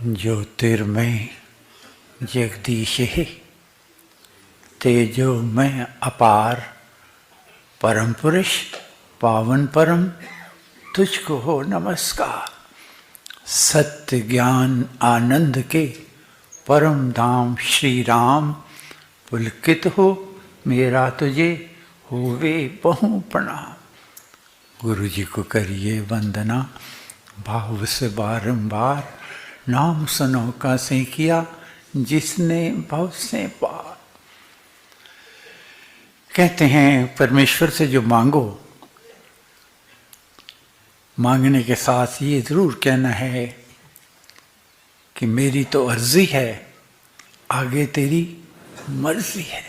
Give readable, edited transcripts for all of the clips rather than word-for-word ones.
ज्योतिर्मय जगदीशे तेजोमय अपार परम पुरुष पावन परम तुझको हो नमस्कार। सत्य ज्ञान आनंद के परम धाम श्री राम पुलकित हो मेरा तुझे होवे बहु प्रणाम। गुरु जी को करिए वंदना भाव से बारंबार, नाम सुनो का से किया जिसने भव से पार। कहते हैं परमेश्वर से जो मांगो, मांगने के साथ ये जरूर कहना है कि मेरी तो अर्जी है, आगे तेरी मर्जी है।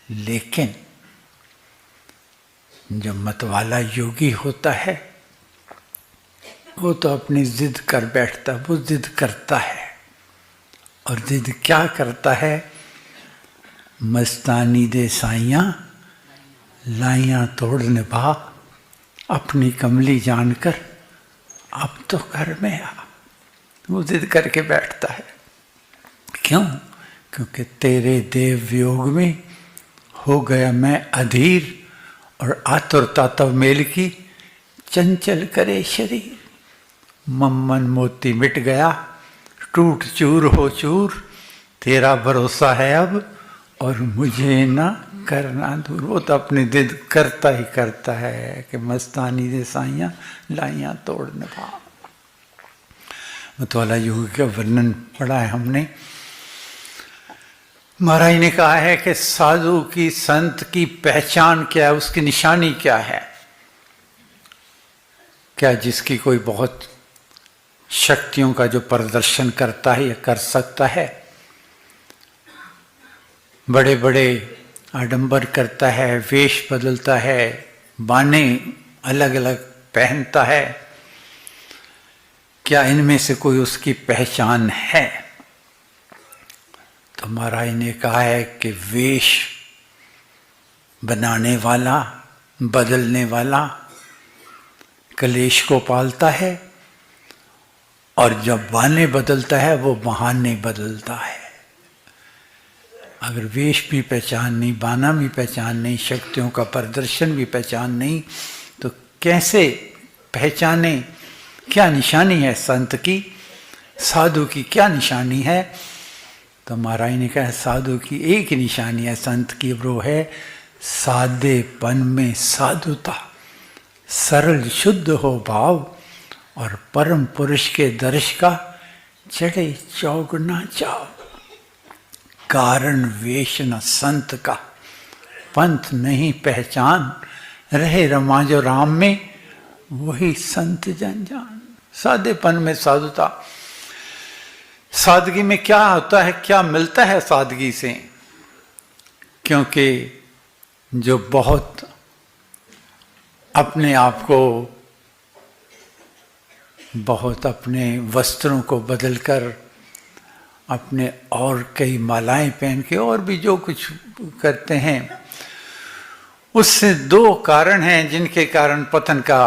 लेकिन जो मतवाला योगी होता है वो तो अपनी जिद कर बैठता, वो जिद करता है। और जिद क्या करता है? मस्तानी दे साइयां लाइयां तोड़ निभा, अपनी कमली जानकर अब तो घर में आ। वो जिद करके बैठता है। क्यों? क्योंकि तेरे देव वियोग में हो गया मैं अधीर, और आतुरता तब मेल की चंचल करे शरीर। मम्मन मोती मिट गया, टूट चूर हो चूर, तेरा भरोसा है अब और मुझे ना करना दूर। वो तो अपनी जिद करता ही करता है कि मस्तानी दे साइयां लाइयां तोड़ निभा। मतवाला योगी का वर्णन पढ़ा है हमने। महाराज ने कहा है कि साधु की, संत की पहचान क्या है, उसकी निशानी क्या है। क्या जिसकी कोई बहुत शक्तियों का जो प्रदर्शन करता है या कर सकता है, बड़े बड़े आडंबर करता है, वेश बदलता है, बाने अलग अलग पहनता है, क्या इनमें से कोई उसकी पहचान है? तो महाराज ने कहा है कि वेश बनाने वाला, बदलने वाला कलेश को पालता है, और जब बाने बदलता है वो बहाने बदलता है। अगर वेश भी पहचान नहीं, बाना भी पहचान नहीं, शक्तियों का प्रदर्शन भी पहचान नहीं, तो कैसे पहचाने? क्या निशानी है संत की, साधु की क्या निशानी है? तो महाराज ने कहा साधु की एक ही निशानी है, संत की, वो है सादेपन में साधुता, सरल शुद्ध हो भाव, और परम पुरुष के दर्श का चढ़े चौगुना चाव। कारण वेश न संत का, पंथ नहीं पहचान, रहे रमा जो राम में वही संत जन जान। सादेपन में साधुता। सादगी में क्या होता है, क्या मिलता है सादगी से? क्योंकि जो बहुत अपने आप को, बहुत अपने वस्त्रों को बदलकर, अपने और कई मालाएं पहन के और भी जो कुछ करते हैं, उससे दो कारण हैं जिनके कारण पतन का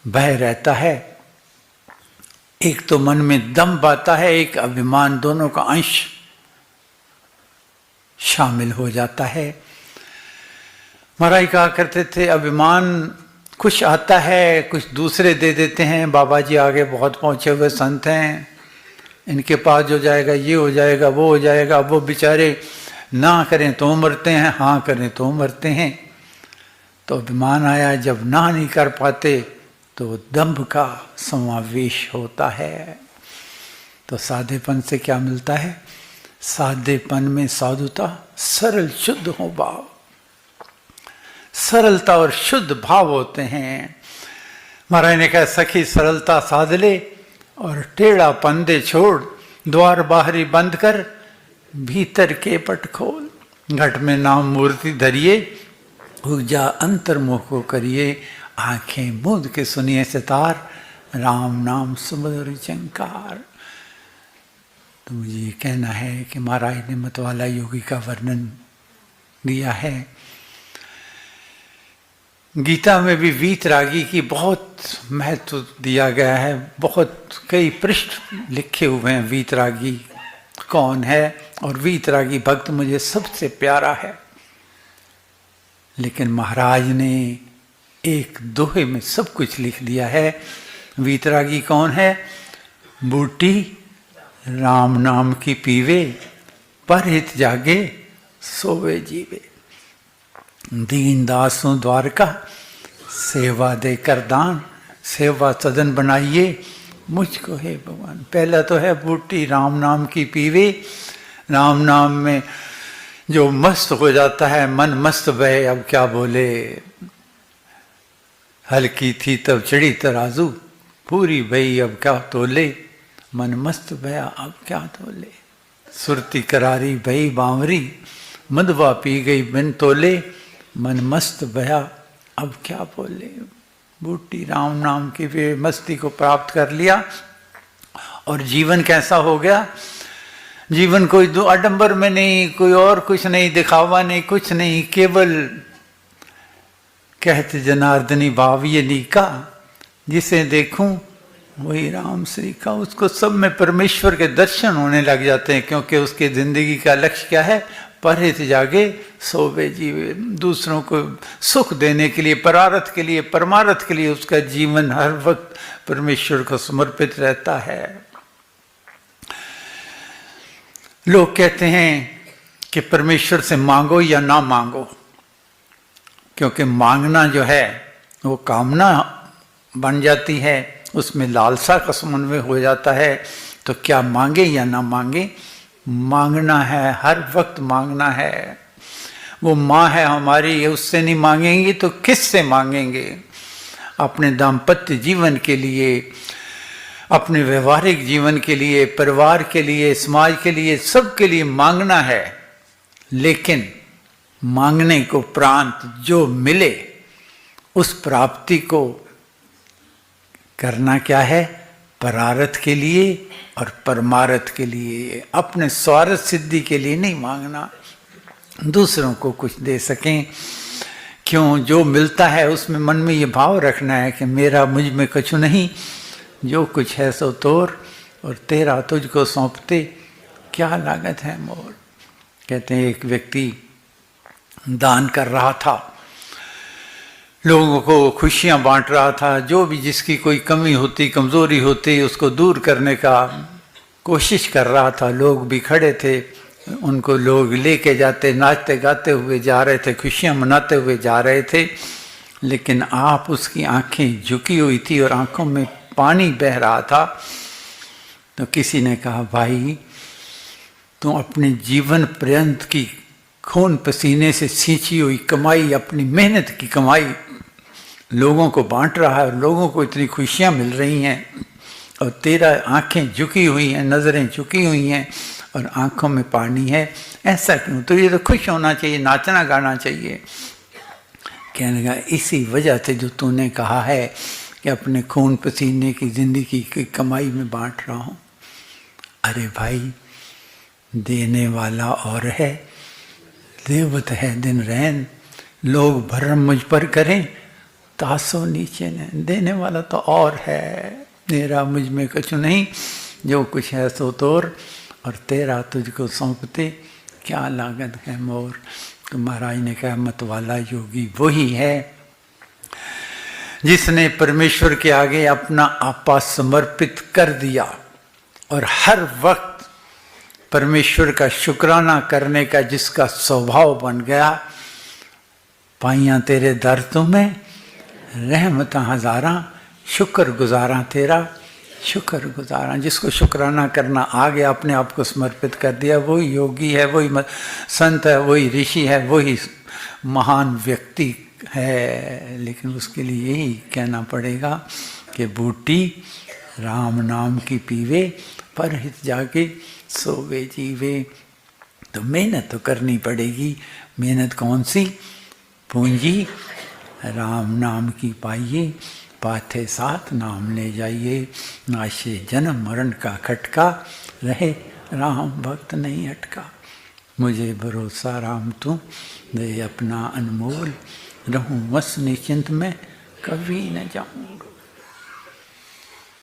भय रहता है। एक तो मन में दंभ आता है, एक अभिमान, दोनों का अंश शामिल हो जाता है। महाराज कहा करते थे अभिमान कुछ आता है, कुछ दूसरे दे देते हैं। बाबा जी आगे बहुत पहुंचे हुए संत हैं, इनके पास जो जाएगा ये हो जाएगा, वो हो जाएगा। वो बेचारे ना करें तो मरते हैं, हाँ करें तो मरते हैं। तो अभिमान आया, जब ना नहीं कर पाते तो दंभ का समावेश होता है। तो साधेपन से क्या मिलता है? साधेपन में साधुता, सरल शुद्ध हो भाव। सरलता और शुद्ध भाव होते हैं। महाराज ने कहा सखी सरलता साध ले, और टेढ़ा पंदे छोड़, द्वार बाहरी बंद कर, भीतर के पट खोल। घट में नाम मूर्ति धरिए, ऊर्जा अंतर्मुख को करिए, आंखें मूंद के सुनिए सितार, राम नाम सुमधुर झंकार। तो मुझे ये कहना है कि महाराज ने मतवाला योगी का वर्णन दिया है। गीता में भी वीतरागी की बहुत महत्व दिया गया है, बहुत कई पृष्ठ लिखे हुए हैं वीतरागी कौन है, और वीतरागी भक्त मुझे सबसे प्यारा है। लेकिन महाराज ने एक दोहे में सब कुछ लिख दिया है। वीतरागी कौन है? बूटी राम नाम की पीवे, परहित जागे सोवे जीवे। दीन दासों द्वारका, सेवा देकर दान, सेवा सदन बनाइए मुझको हे भगवान। पहला तो है बूटी राम नाम की पीवे। राम नाम में जो मस्त हो जाता है, मन मस्त बहे, अब क्या बोले। हल्की थी तब चढ़ी तराजू, पूरी भई अब क्या तोले। मन मस्त बया अब क्या तोले। सुरती करारी भई बावरी, मदवा पी गई बिन तोले। मन मस्त बया अब क्या बोले। बूटी राम नाम की वे मस्ती को प्राप्त कर लिया, और जीवन कैसा हो गया। जीवन कोई दो आडंबर में नहीं, कोई और कुछ नहीं, दिखावा नहीं, कुछ नहीं, केवल कहते जनार्दनी भाव ये नीका, जिसे देखूं वही राम श्री का। उसको सब में परमेश्वर के दर्शन होने लग जाते हैं, क्योंकि उसके जिंदगी का लक्ष्य क्या है? परहित जागे सोवे जीवे। दूसरों को सुख देने के लिए, परारथ के लिए, परमारथ के लिए उसका जीवन हर वक्त परमेश्वर को समर्पित रहता है। लोग कहते हैं कि परमेश्वर से मांगो या ना मांगो, क्योंकि मांगना जो है वो कामना बन जाती है, उसमें लालसा का समन्वय हो जाता है। तो क्या मांगे या ना मांगे, मांगना है, हर वक्त मांगना है। वो माँ है हमारी, उससे नहीं मांगेंगे तो किससे मांगेंगे? अपने दाम्पत्य जीवन के लिए, अपने व्यवहारिक जीवन के लिए, परिवार के लिए, समाज के लिए, सबके लिए मांगना है। लेकिन मांगने को उपरांत जो मिले उस प्राप्ति को करना क्या है? परारथ के लिए और परमारथ के लिए। अपने स्वार्थ सिद्धि के लिए नहीं मांगना, दूसरों को कुछ दे सकें। क्यों? जो मिलता है उसमें मन में ये भाव रखना है कि मेरा मुझ में कुछ नहीं, जो कुछ है सो तोर, और तेरा तुझको सौंपते क्या लागत है मोर। कहते हैं एक व्यक्ति दान कर रहा था, लोगों को खुशियां बांट रहा था, जो भी जिसकी कोई कमी होती, कमजोरी होती, उसको दूर करने का कोशिश कर रहा था। लोग भी खड़े थे, उनको लोग लेके जाते, नाचते गाते हुए जा रहे थे, खुशियां मनाते हुए जा रहे थे। लेकिन आप उसकी आंखें झुकी हुई थी और आंखों में पानी बह रहा था। तो किसी ने कहा, भाई तू अपने जीवन पर्यंत की खून पसीने से सींची हुई कमाई, अपनी मेहनत की कमाई लोगों को बांट रहा है, और लोगों को इतनी खुशियां मिल रही हैं, और तेरा आंखें झुकी हुई हैं, नज़रें झुकी हुई हैं, और आंखों में पानी है। ऐसा क्यों? तो ये तो खुश होना चाहिए, नाचना गाना चाहिए। कहने लगा, इसी वजह से जो तूने कहा है कि अपने खून पसीने की जिंदगी की कमाई में बांट रहा हूँ। अरे भाई, देने वाला और है, देवत है दिन रैन। लोग भरम मुझ पर करें, तासो नीचे न। देने वाला तो और है, मेरा मुझ में कुछ नहीं, जो कुछ है सो तोर, और तेरा तुझको सौंपते क्या लागत है मोर। तो महाराज ने कहा, मत वाला योगी वही है जिसने परमेश्वर के आगे अपना आपा समर्पित कर दिया, और हर वक्त परमेश्वर का शुक्राना करने का जिसका स्वभाव बन गया। पाइयां तेरे दर तुम्हें, रहमता हजारा, शुक्र गुजारा तेरा, शुक्र गुजारा। जिसको शुक्राना करना आ गया, अपने आप को समर्पित कर दिया, वही योगी है, वही संत है, वही ऋषि है, वही महान व्यक्ति है। लेकिन उसके लिए यही कहना पड़ेगा कि बूटी राम नाम की पीवे, परहित जागे सोवे जीवे। तो मेहनत तो करनी पड़ेगी। मेहनत कौन सी? पूंजी राम नाम की पाइए, पाथे साथ नाम ले जाइए। नाशे जन्म मरण का खटका, रहे राम भक्त नहीं अटका। मुझे भरोसा राम तू, दे अपना अनमोल, रहूं मस्त निश्चिंत में कभी न जाऊंगा।